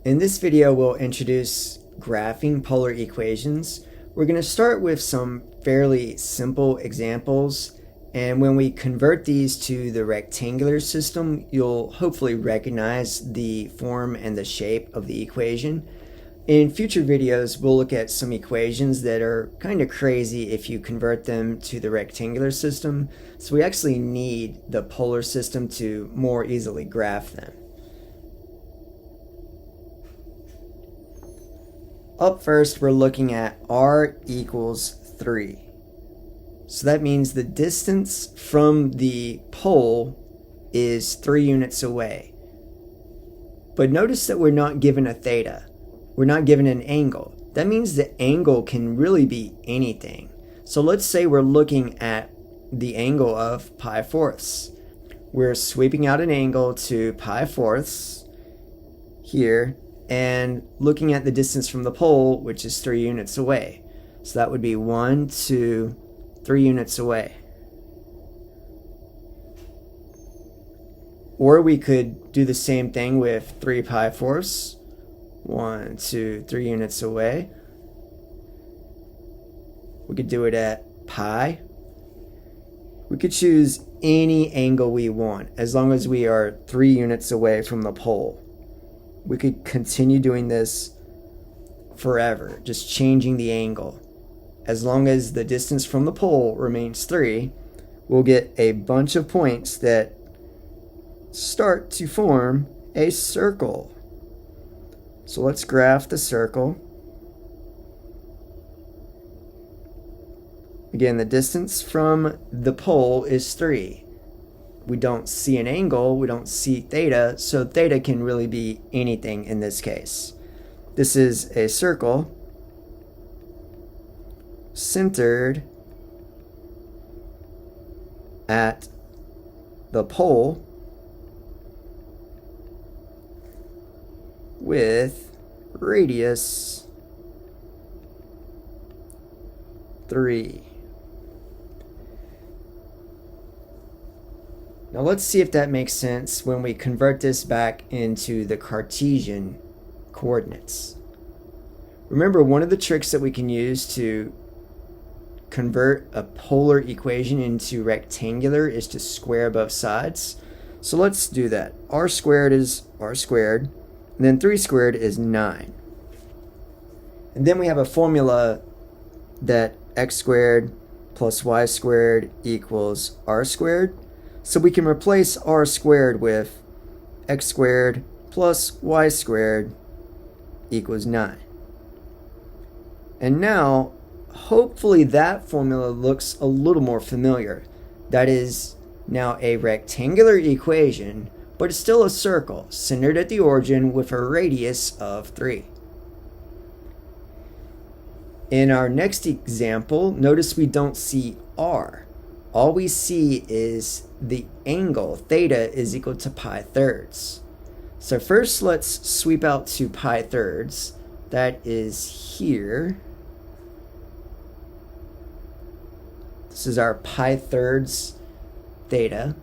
In this video, we'll introduce graphing polar equations. We're going to start with some fairly simple examples, and when we convert these to the rectangular system, you'll hopefully recognize the form and the shape of the equation. In future videos, we'll look at some equations that are kind of crazy if you convert them to the rectangular system, so we actually need the polar system to more easily graph them. Up first, we're looking at r equals 3. So that means the distance from the pole is 3 units away. But notice that we're not given a theta. We're not given an angle. That means the angle can really be anything. So let's say we're looking at the angle of pi fourths. We're sweeping out an angle to pi fourths here, and looking at the distance from the pole, which is 3 units away. So that would be 1, 2, 3 units away. Or we could do the same thing with 3 pi fourths. 1, 2, 3 units away. We could do it at pi. We could choose any angle we want as long as we are 3 units away from the pole. We could continue doing this forever, just changing the angle. As long as the distance from the pole remains 3, we'll get a bunch of points that start to form a circle. So let's graph the circle. Again, the distance from the pole is 3. We don't see an angle, we don't see theta, so theta can really be anything in this case. This is a circle centered at the pole with radius 3. Now let's see if that makes sense when we convert this back into the Cartesian coordinates. Remember, one of the tricks that we can use to convert a polar equation into rectangular is to square both sides. So let's do that. R squared is r squared, and then 3 squared is 9. And then we have a formula that x squared plus y squared equals r squared. So we can replace r squared with x squared plus y squared equals 9. And now, hopefully that formula looks a little more familiar. That is now a rectangular equation, but it's still a circle centered at the origin with a radius of 3. In our next example, notice we don't see r. All we see is the angle theta is equal to pi thirds. So first let's sweep out to pi thirds. That is here. This is our pi thirds theta.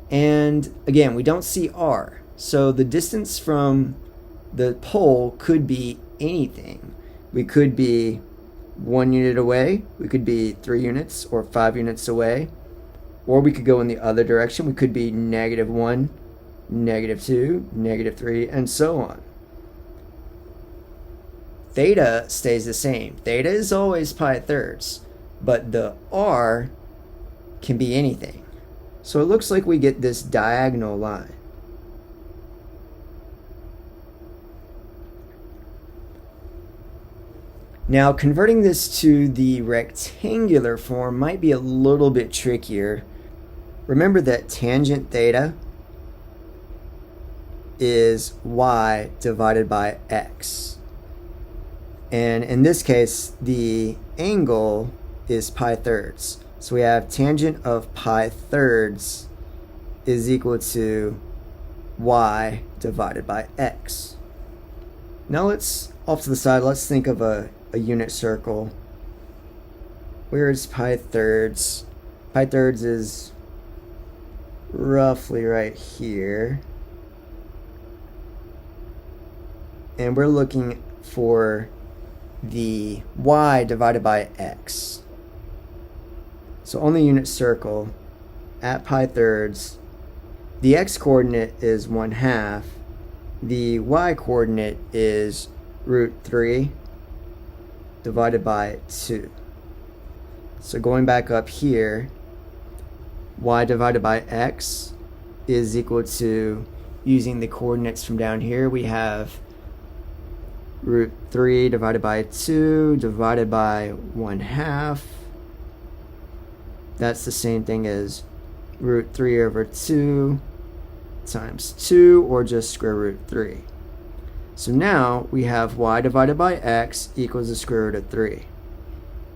And again, we don't see r. So the distance from the pole could be anything. We could be 1 unit away, we could be 3 units or 5 units away, or we could go in the other direction. We could be -1, -2, -3, and so on. Theta stays the same. Theta is always pi thirds, but the r can be anything. So it looks like we get this diagonal line. Now, converting this to the rectangular form might be a little bit trickier. Remember that tangent theta is y divided by x. And in this case, the angle is pi thirds. So we have tangent of pi thirds is equal to y divided by x. Now let's, off to the side, let's think of a unit circle. Where is pi thirds? Pi thirds is roughly right here. and we're looking for the y divided by x. So on the unit circle, at pi thirds, the x coordinate is 1/2, the y coordinate is root 3 divided by 2. So going back up here, y divided by x is equal to, using the coordinates from down here, we have root 3 divided by 2 divided by 1/2. That's the same thing as root 3 over 2 times 2, or just square root 3. So now we have y divided by x equals the square root of 3.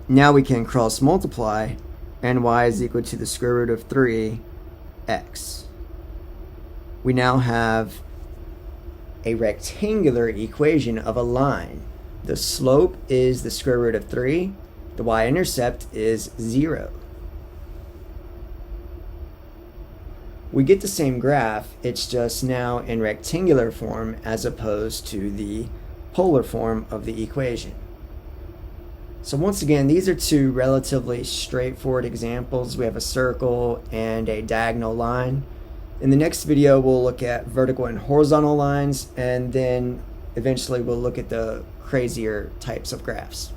Now we can cross multiply, and y is equal to the square root of 3x. We now have a rectangular equation of a line. The slope is the square root of 3. The y-intercept is 0. We get the same graph, it's just now in rectangular form as opposed to the polar form of the equation. So once again, these are two relatively straightforward examples. We have a circle and a diagonal line. In the next video, we'll look at vertical and horizontal lines, and then eventually we'll look at the crazier types of graphs.